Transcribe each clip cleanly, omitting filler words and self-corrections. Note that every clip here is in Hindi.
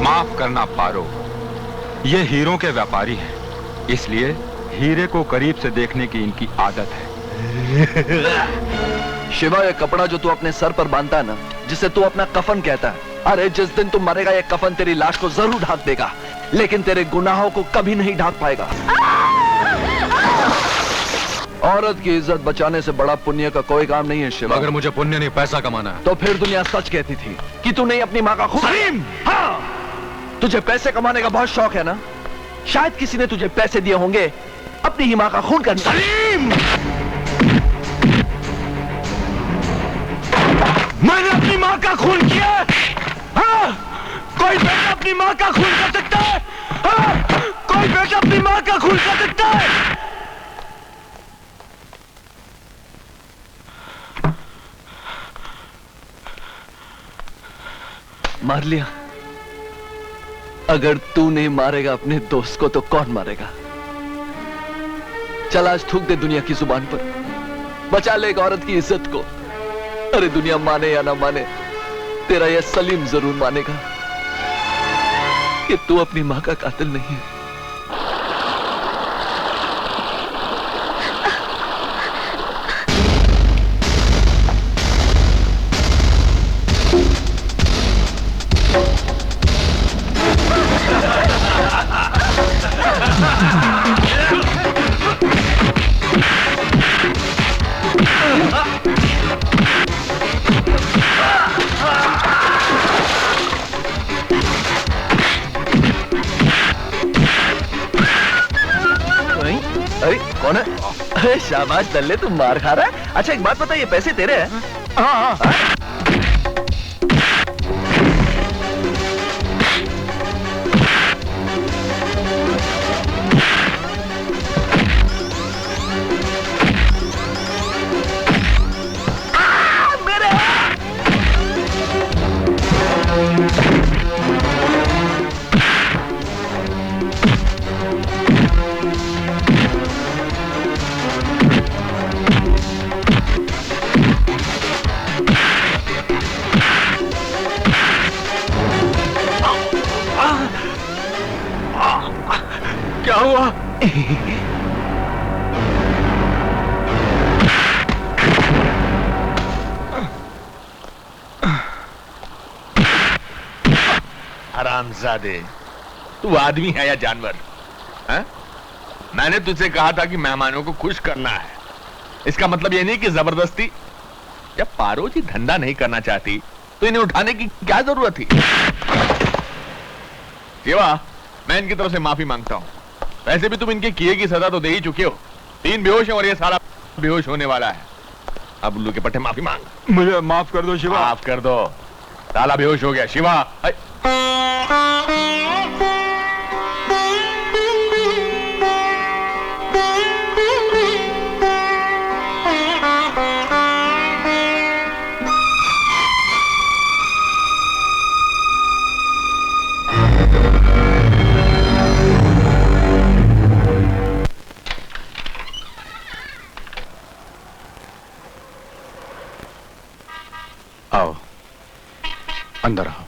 माफ करना पारो, ये हीरों के व्यापारी हैं, इसलिए हीरे को करीब से देखने की इनकी आदत है। शिवा, ये कपड़ा जो तू अपने सर पर बांधता है ना, जिसे तू अपना कफन कहता है, अरे जिस दिन तू मरेगा ये कफन तेरी लाश को जरूर ढांक देगा, लेकिन तेरे गुनाहों को कभी नहीं ढांक पाएगा। औरत की इज्जत बचाने से बड़ा पुण्य का कोई काम नहीं है शिवा। अगर मुझे पुण्य नहीं पैसा कमाना है तो फिर दुनिया सच कहती थी कि तू नहीं अपनी माँ का खून। सलीम! हाँ, तुझे पैसे कमाने का बहुत शौक है ना, शायद किसी ने तुझे पैसे दिए होंगे अपनी ही माँ का खून करने। सलीम! मैंने अपनी माँ का खून किया है? हाँ? कोई बेटा अपनी माँ का खून कर सकता है? हाँ? कोई बेटा अपनी माँ का खून कर सकता है? मार लिया। अगर तू नहीं मारेगा अपने दोस्त को तो कौन मारेगा? चल आज थूक दे दुनिया की जुबान पर, बचा ले एक औरत की इज्जत को। अरे दुनिया माने या ना माने, तेरा यह सलीम जरूर मानेगा कि तू अपनी मां का कातिल नहीं है। अरे कौन है? अरे शाबाश दल्ले, तुम मार खा रहा है। अच्छा एक बात बता, ये पैसे तेरे हैं? हाँ हाँ। क्या हुआ? हरामजादे, तू आदमी है या जानवर? है? मैंने तुझसे कहा था कि मेहमानों को खुश करना है। इसका मतलब ये नहीं कि जबरदस्ती। जब पारो जी धंधा नहीं करना चाहती तो इन्हें उठाने की क्या जरूरत थी? शिवा, मैं इनकी तरफ से माफी मांगता हूं। वैसे भी तुम इनके किए की सजा तो दे ही चुके हो। 3 बेहोश हैं और ये सारा बेहोश होने वाला है। अब उल्लू के पट्टे माफी मांग। मुझे माफ कर दो शिवा। माफ कर दो। साला बेहोश हो गया। शिवा, आओ, अंदर आओ।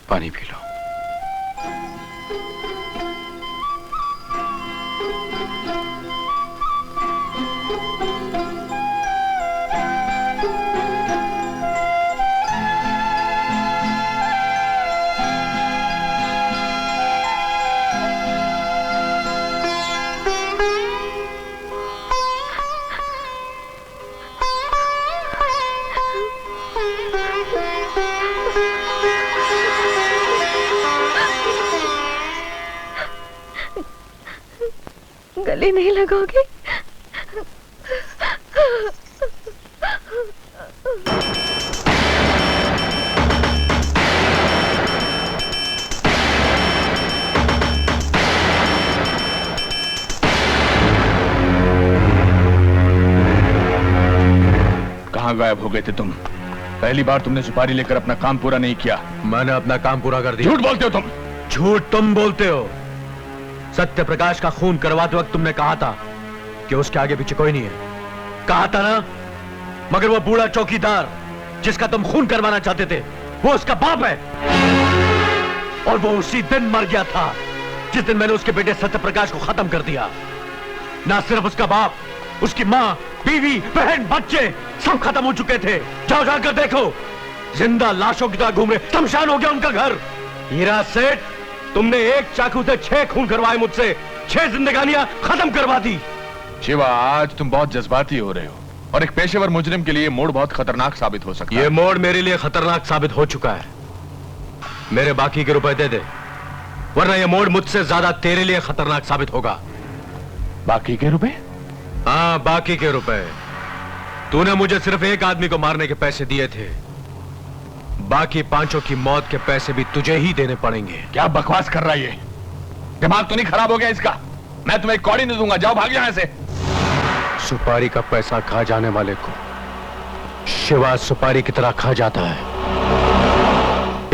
पानी पी लो। गले नहीं लगाओगे? कहां गायब हो गए थे तुम? पहली बार तुमने सुपारी लेकर अपना काम पूरा नहीं किया। मैंने अपना काम पूरा कर दिया। झूठ बोलते हो तुम। झूठ तुम बोलते हो। सत्य प्रकाश का खून करवाते वक्त तुमने कहा था कि उसके आगे पीछे कोई नहीं है। कहा था ना? मगर वो बूढ़ा चौकीदार जिसका तुम खून करवाना चाहते थे, वो उसका बाप है। और वो उसी दिन मर गया था जिस दिन मैंने उसके बेटे सत्य प्रकाश को खत्म कर दिया। ना सिर्फ उसका बाप, उसकी माँ, बीवी, बहन, बच्चे सब खत्म हो चुके थे। जाओ जाकर देखो, जिंदा लाशों की तरह घूम रहे, शमशान हो गया उनका घर। हीरा सेठ, तुमने एक चाकू से 6 खून करवाए मुझसे, 6 जिंदगानियां खत्म करवा दी। शिवा, आज तुम बहुत जज्बाती हो रहे हो और एक पेशेवर मुजरिम के लिए मोड़ बहुत खतरनाक साबित हो सकता है। ये मोड़ मेरे लिए खतरनाक साबित हो चुका है। मेरे बाकी के रुपए दे दे, वरना ये मोड़ मुझसे ज्यादा तेरे लिए खतरनाक साबित होगा। बाकी के रुपए? हाँ, बाकी के रुपए। तूने मुझे सिर्फ एक आदमी को मारने के पैसे दिए थे, बाकी 5 की मौत के पैसे भी तुझे ही देने पड़ेंगे। क्या बकवास कर रहा है ये? दिमाग तो नहीं खराब हो गया इसका? मैं तुम्हें एक कौड़ी नहीं दूंगा, जाओ भाग यहां से। सुपारी का पैसा खा जाने वाले को शिवा सुपारी की तरह खा जाता है।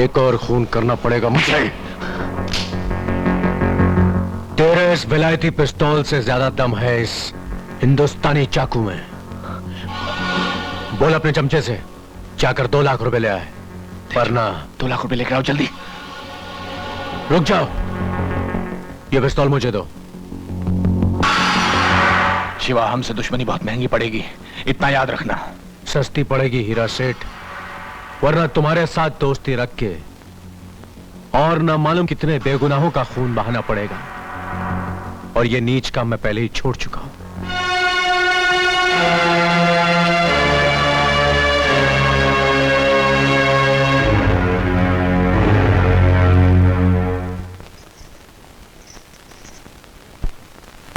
एक और खून करना पड़ेगा मुझे। तेरे इस विलायती पिस्तौल से ज्यादा दम है इस हिंदुस्तानी चाकू में। बोल अपने चमचे से जाकर 2 लाख रुपए ले आए, वरना 2 लाख रुपए लेकर आओ जल्दी। रुक जाओ, ये पिस्तौल मुझे दो। शिवा, हमसे दुश्मनी बहुत महंगी पड़ेगी, इतना याद रखना। सस्ती पड़ेगी हीरा सेठ, वरना तुम्हारे साथ दोस्ती रख के और ना मालूम कितने बेगुनाहों का खून बहाना पड़ेगा। और ये नीच काम मैं पहले ही छोड़ चुका हूं।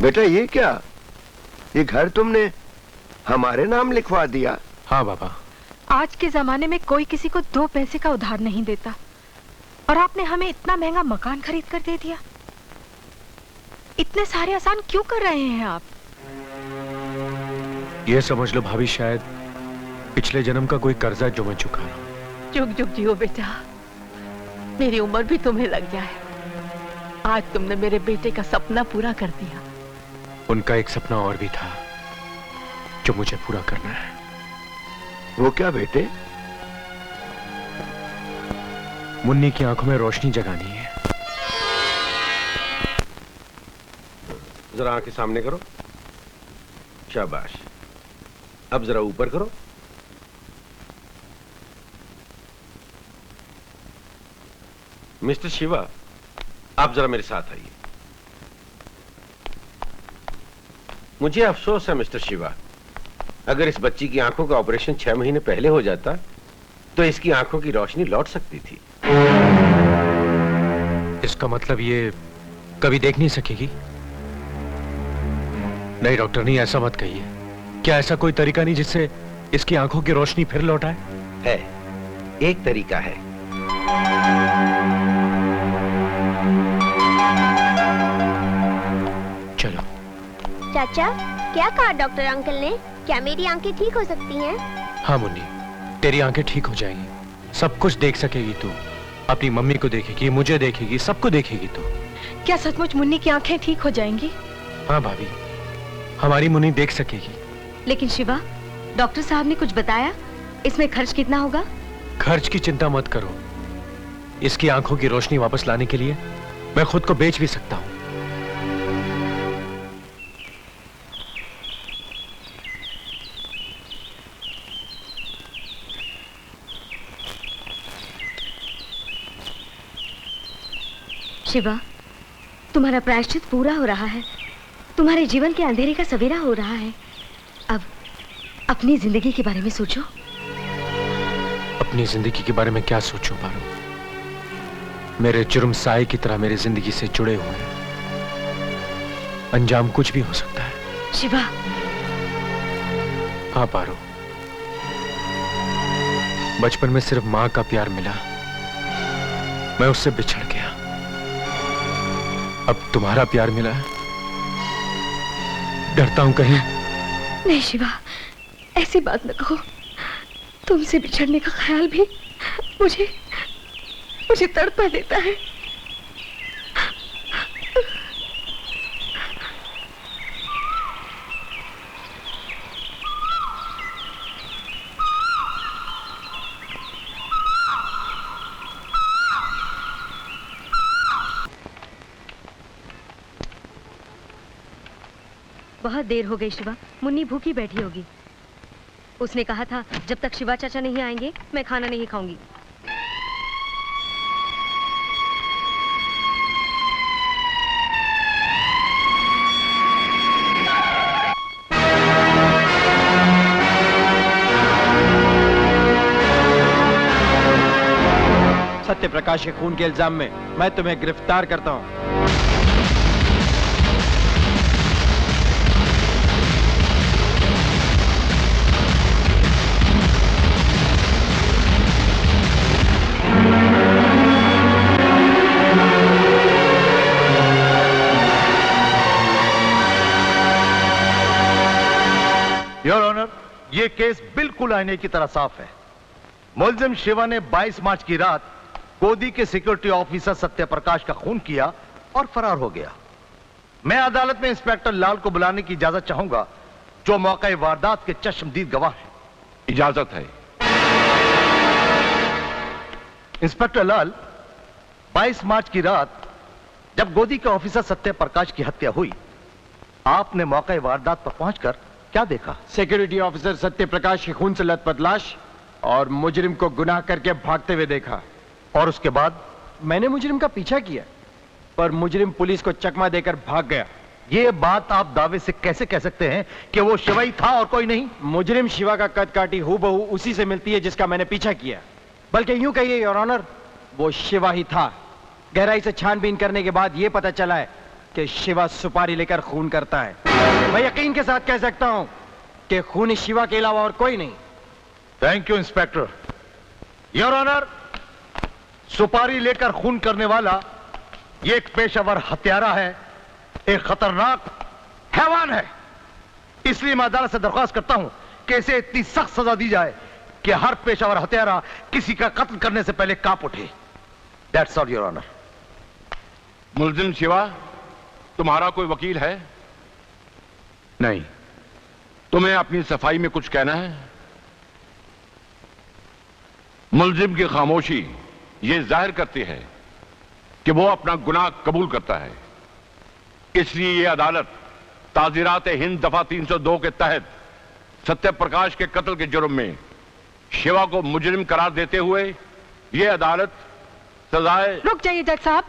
बेटा, ये क्या? ये घर तुमने हमारे नाम लिखवा दिया? हाँ बाबा। आज के जमाने में कोई किसी को 2 पैसे का उधार नहीं देता, और आपने हमें इतना महंगा मकान खरीद कर दे दिया। इतने सारे आसान क्यों कर रहे हैं आप? ये समझ लो भाभी, शायद पिछले जन्म का कोई कर्जा जो मैं चुका रहा हूं। जुग जुग जियो बेटा, मेरी उम्र भी तुम्हें लग जाए। आज तुमने मेरे बेटे का सपना पूरा कर दिया। उनका एक सपना और भी था जो मुझे पूरा करना है। वो क्या बेटे? मुन्नी की आंखों में रोशनी जगानी है। जरा आंखें सामने करो, शाबाश। अब जरा ऊपर करो। मिस्टर शिवा, आप जरा मेरे साथ आइए। मुझे अफसोस है मिस्टर शिवा, अगर इस बच्ची की आंखों का ऑपरेशन 6 महीने पहले हो जाता तो इसकी आंखों की रोशनी लौट सकती थी। इसका मतलब ये कभी देख नहीं सकेगी? नहीं डॉक्टर, नहीं, ऐसा मत कहिए। क्या ऐसा कोई तरीका नहीं जिससे इसकी आंखों की रोशनी फिर लौट आए? है, एक तरीका है। चलो। चाचा, क्या कहा डॉक्टर अंकल ने? क्या मेरी आंखें ठीक हो सकती हैं? हाँ मुन्नी, तेरी आंखें ठीक हो जाएंगी। सब कुछ देख सकेगी तू। अपनी मम्मी को देखेगी, मुझे देखेगी, सबको देखेगी तू। क्या सचमुच मुन्नी की आंखें ठीक हो जाएंगी? हाँ भाभी, हमारी मुन्नी देख सकेगी। लेकिन शिवा, डॉक्टर साहब ने कुछ बताया? इसमें खर्च कितना होगा? खर्च की चिंता मत करो। इसकी आंखों की रोशनी वापस लाने के लिए मैं खुद को बेच भी सकता हूँ। शिवा, तुम्हारा प्रायश्चित पूरा हो रहा है। तुम्हारे जीवन के अंधेरे का सवेरा हो रहा है। अब अपनी जिंदगी के बारे में सोचो। अपनी जिंदगी के बारे में क्या सोचूं पारो? मेरे जुर्म साए की तरह मेरी जिंदगी से जुड़े हुए हैं। अंजाम कुछ भी हो सकता है। शिवा। हाँ पारो, बचपन में सिर्फ माँ का प्यार मिला, मैं उससे बिछड़ गया। अब तुम्हारा प्यार मिला है, डरता हूं कहीं। नहीं शिवा, ऐसी बात न कहो। तुमसे बिछड़ने का ख्याल भी मुझे मुझे तड़पा देता है। बहुत देर हो गई शिवा, मुन्नी भूखी बैठी होगी। उसने कहा था जब तक शिवा चाचा नहीं आएंगे मैं खाना नहीं खाऊंगी। सत्य प्रकाश के खून के इल्जाम में मैं तुम्हें गिरफ्तार करता हूं। योर ऑनर, ये केस बिल्कुल आईने की तरह साफ है। मुलजिम शिवा ने 22 मार्च की रात गोदी के सिक्योरिटी ऑफिसर सत्य प्रकाश का खून किया और फरार हो गया। मैं अदालत में इंस्पेक्टर लाल को बुलाने की इजाजत चाहूंगा, जो मौके वारदात के चश्मदीद गवाह हैं। इजाजत है। इंस्पेक्टर लाल, 22 मार्च की रात जब गोदी के ऑफिसर सत्य प्रकाश की हत्या हुई, आपने मौके वारदात पर पहुंचकर क्या देखा? सिक्योरिटी ऑफिसर सत्य प्रकाश के खून से लथपथ लाश और मुजरिम को गुनाह करके भागते हुए देखा। और उसके बाद? मैंने मुजरिम का पीछा किया, पर मुजरिम पुलिस को चकमा देकर भाग गया। ये बात आप दावे से कैसे कह सकते हैं कि वो शिवा ही था और कोई नहीं? मुजरिम शिवा का कद काठी हूबहू उसी से मिलती है जिसका मैंने पीछा किया। बल्कि यूं कहिए योर ऑनर, वो शिवा ही था। गहराई से छानबीन करने के बाद यह पता चला है कि शिवा सुपारी लेकर खून करता है। मैं यकीन के साथ कह सकता हूं कि खूनी शिवा के अलावा और कोई नहीं। Thank you inspector. Your honour, सुपारी लेकर खून करने वाला ये एक पेशेवर हत्यारा है, एक खतरनाक हैवान है। इसलिए मैं अदालत से दरख्वास्त करता हूं कि इसे इतनी सख्त सजा दी जाए कि हर पेशेवर हत्यारा किसी का कत्ल करने से पहले कांप उठे। That's all your honour. मुलजिम शिवा, तुम्हारा कोई वकील है? नहीं। तुम्हें अपनी सफाई में कुछ कहना है? मुलजिम की खामोशी यह जाहिर करती है कि वो अपना गुनाह कबूल करता है। इसलिए यह अदालत ताज़ीरात हिंद दफा 302 के तहत सत्य प्रकाश के कत्ल के जुर्म में शिवा को मुजरिम करार देते हुए यह अदालत सजाए। रुक जाइए जज साहब।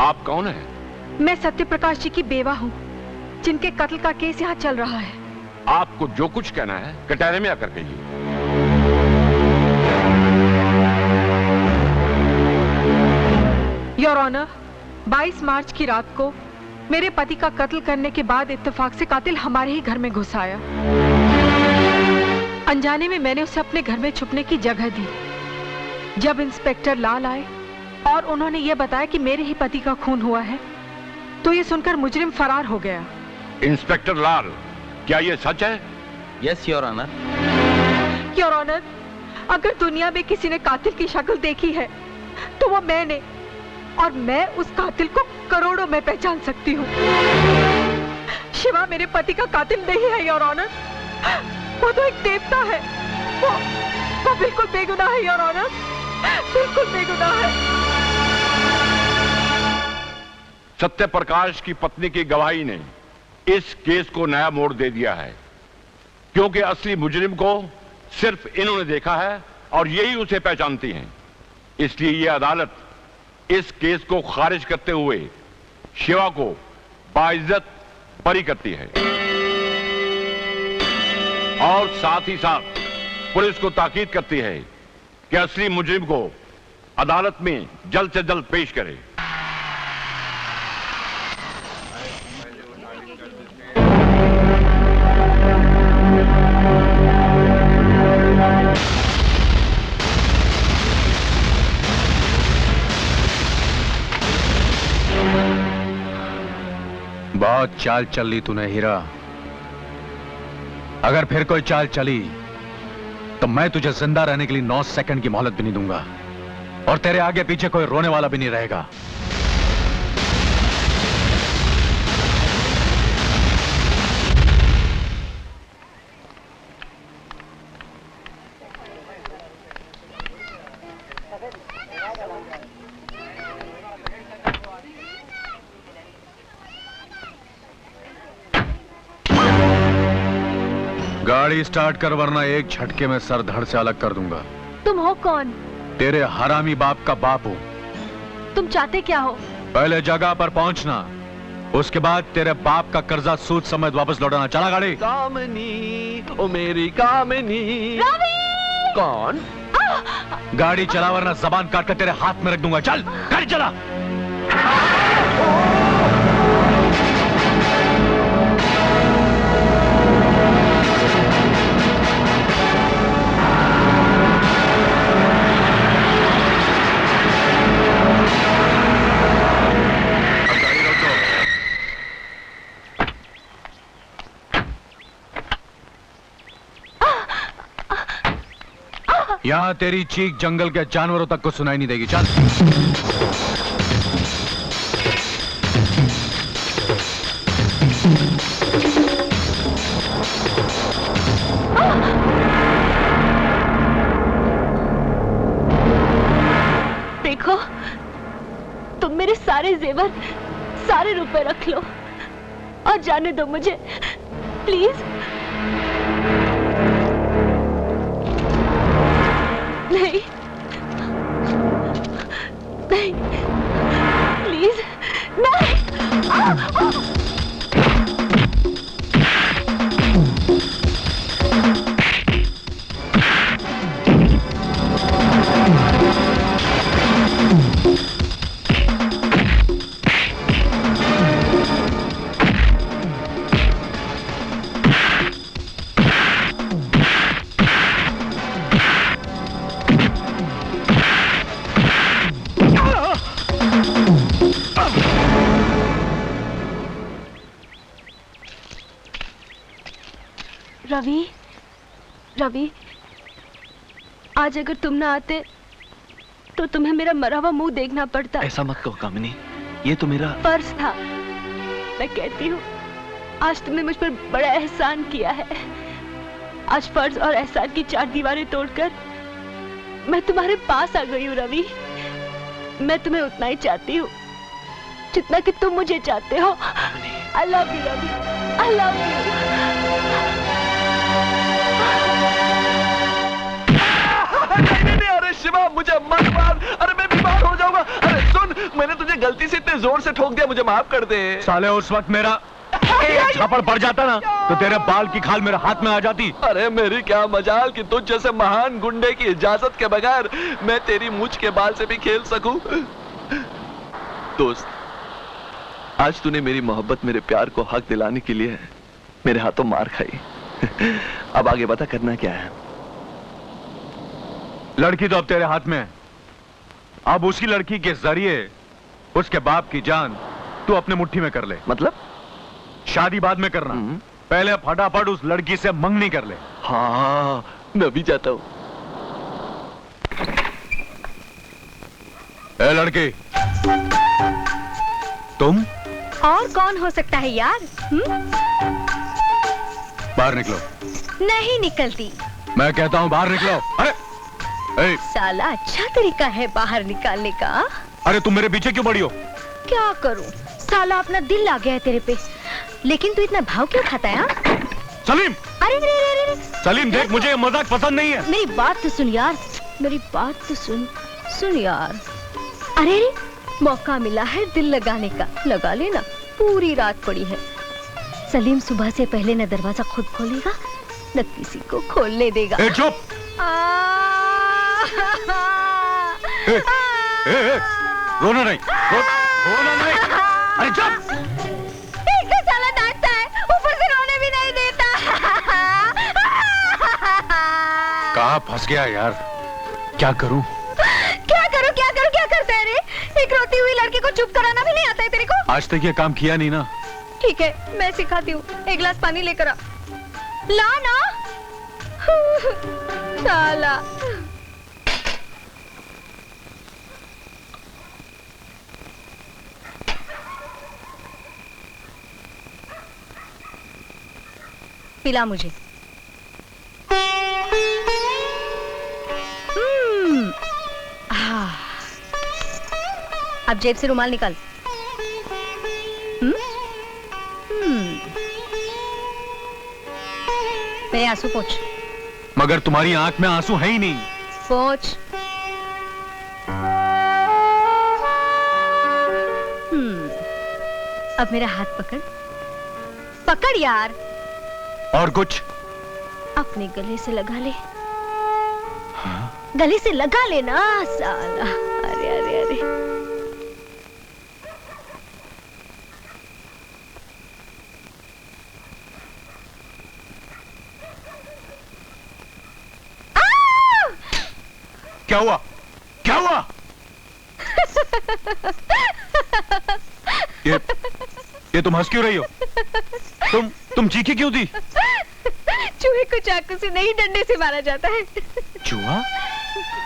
आप कौन हैं? मैं सत्य प्रकाश जी की बेवा हूँ, जिनके कत्ल का केस यहाँ चल रहा है। आपको जो कुछ कहना है कटहरे में आकर कहिए। योर ऑनर, 22 मार्च की रात को मेरे पति का कत्ल करने के बाद इत्तेफाक से कातिल हमारे ही घर में घुस आया। अनजाने में मैंने उसे अपने घर में छुपने की जगह दी। जब इंस्पेक्टर लाल आए और उन्होंने यह बताया कि मेरे ही पति का खून हुआ है, तो ये सुनकर मुजरिम फरार हो गया। इंस्पेक्टर लाल, क्या यह सच है? Yes your honour. Your honour, अगर दुनिया में किसी ने कातिल की शक्ल देखी है तो वो मैंने, और मैं उस कातिल को करोड़ों में पहचान सकती हूँ। शिवा मेरे पति का कातिल नहीं है योर ऑनर, वो तो एक देवता है। वो बिल्कुल बेगुनाह है योर ऑनर, बिल्कुल बेगुनाह है। सत्य प्रकाश की पत्नी की गवाही ने इस केस को नया मोड़ दे दिया है, क्योंकि असली मुजरिम को सिर्फ इन्होंने देखा है और यही उसे पहचानती हैं। इसलिए यह अदालत इस केस को खारिज करते हुए शिवा को बाइज्जत बरी करती है और साथ ही साथ पुलिस को ताकीद करती है कि असली मुजरिम को अदालत में जल्द से जल्द पेश करे। बहुत चाल चल ली तूने हीरा। अगर फिर कोई चाल चली तो मैं तुझे जिंदा रहने के लिए 9 सेकंड की मोहलत भी नहीं दूंगा और तेरे आगे पीछे कोई रोने वाला भी नहीं रहेगा। गाड़ी स्टार्ट कर वरना एक झटके में सर धड़ से अलग कर दूंगा। तुम हो कौन? तेरे हरामी बाप का बाप हूं। तुम चाहते क्या हो? पहले जगह पर पहुंचना, उसके बाद तेरे बाप का कर्जा सूद समेत वापस लौटाना। चला गाड़ी। कामनी, ओ मेरी कामनी। रवि! कौन? गाड़ी चला वरना जबान काट कर तेरे हाथ में रख दूंगा। चल गाड़ी चला। यहां तेरी चीख जंगल के जानवरों तक को सुनाई नहीं देगी। चल। देखो, तुम मेरे सारे जेवर, सारे रुपए रख लो और जाने दो मुझे, प्लीज। नहीं, नहीं, प्लीज, नहीं। रवि, रवि, आज अगर तुम ना आते तो तुम्हें मेरा मरा हुआ मुंह देखना पड़ता। ऐसा मत कहो कामिनी, ये तो मेरा फर्ज था। मैं कहती हूँ, आज तुमने मुझ पर बड़ा एहसान किया है। आज फर्ज और एहसान की 4 दीवारें तोड़कर मैं तुम्हारे पास आ गई हूँ रवि। मैं तुम्हें उतना ही चाहती हूँ जितना कि तुम मुझे चाहते हो। I love you Ravi, I love you. नहीं, अरे शिवा, मुझे मत मार। अरे मैं बीमार हो जाऊंगा। अरे सुन, मैंने तुझे गलती से इतने जोर से ठोक दिया, मुझे माफ कर दे। साले उस वक्त मेरा एक झापड़ पड़ जाता ना तो तेरे बाल की खाल मेरे हाथ में आ जाती। अरे मेरी क्या मजाल कि तुझ जैसे महान गुंडे की इजाजत के बगैर मैं तेरी मूंछ के बाल से भी खेल सकूं। दोस्त, आज तूने मेरी मोहब्बत, मेरे प्यार को हक दिलाने के लिए मेरे हाथों मार खाई। अब आगे बता करना क्या है? लड़की तो अब तेरे हाथ में है। अब उसी लड़की के जरिए उसके बाप की जान तू अपने मुट्ठी में कर ले। मतलब? शादी बाद में करना, पहले फटाफट उस लड़की से मंगनी कर ले। हाँ, मैं भी चाहता हूं। ए लड़की, तुम और कौन हो सकता है यार? बाहर निकलो। नहीं निकलती। मैं कहता हूं बाहर निकलो। अरे साला अच्छा तरीका है बाहर निकालने का। अरे तुम मेरे पीछे क्यों पड़ी हो? क्या करूं, साला अपना दिल आ गया है तेरे पे। लेकिन तू इतना भाव क्यों खाता है? सलीम! अरे रे रे रे। सलीम देख, मुझे ये मजाक पसंद नहीं है। मेरी बात तो सुन यार, मेरी बात तो सुन यार। अरे रे, मौका मिला है दिल लगाने का, लगा लेना। पूरी रात पड़ी है। सलीम सुबह से पहले न दरवाजा खुद खोलेगा न किसी को खोलने देगा। चुप! रोना नहीं, रोना नहीं। अरे चुप! एक तो साला डांटता है, ऊपर से रोने भी नहीं देता। कहाँ फंस गया यार? क्या करूं? क्या करता है रे? एक रोती हुई लड़की को चुप कराना भी नहीं आता है तेरे को? आज तक ये काम किया नहीं ना। ठीक है, मैं सिखाती हूँ। एक गिलास पानी लेकर आ। ला ना। साला। पिला मुझे। अब जेब से रुमाल निकाल। मेरे आंसू पोंछ। मगर तुम्हारी आंख में आंसू है ही नहीं। पोंछ। अब मेरा हाथ पकड़। पकड़ यार। और कुछ? अपने गले से लगा ले। हाँ? गले से लगा लेना साला। अरे अरे अरे क्या हुआ? क्या हुआ? ये तुम हंस क्यों रही हो? तुम चीखी क्यों थी? चूहे को चाकू से नहीं डंडे से मारा जाता है। चूहा?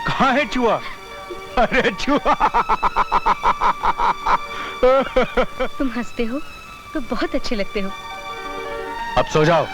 कहाँ है चूहा? अरे चूहा! तुम हंसते हो तो बहुत अच्छे लगते हो। अब सो जाओ।